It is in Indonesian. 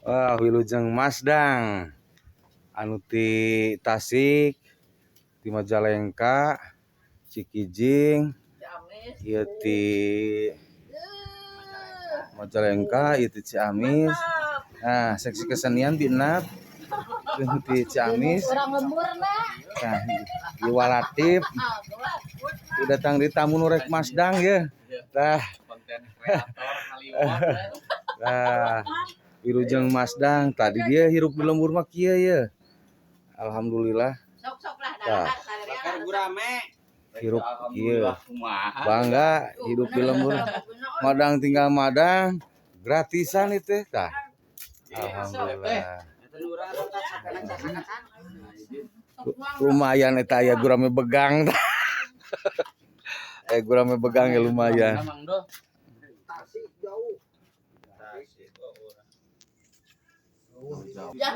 Wah, wilujeng Masdang anu ti Tasik, ti Majalengka, Cikijing, ieu ti Majalengka, ieu ti Ciamis. Nah, seksi kesenian Binat ti Ciamis. Nah, di Walatif. Datang di tamu nurek Masdang ya. Tah. Konten kreator Hollywood. Nah, wilujeng Masdang tadi dia hirup di lembur mah kieu ya. Alhamdulillah. Sok-sok lah Tah. Bakar gurame. Hirup kieu. Kumaha. Bangga hidup di lembur. Madang tinggal madang gratisan itu tah. Alhamdulillah. Lumayan eta aya gurame begang. Gurame begang ya lumayan. Ya,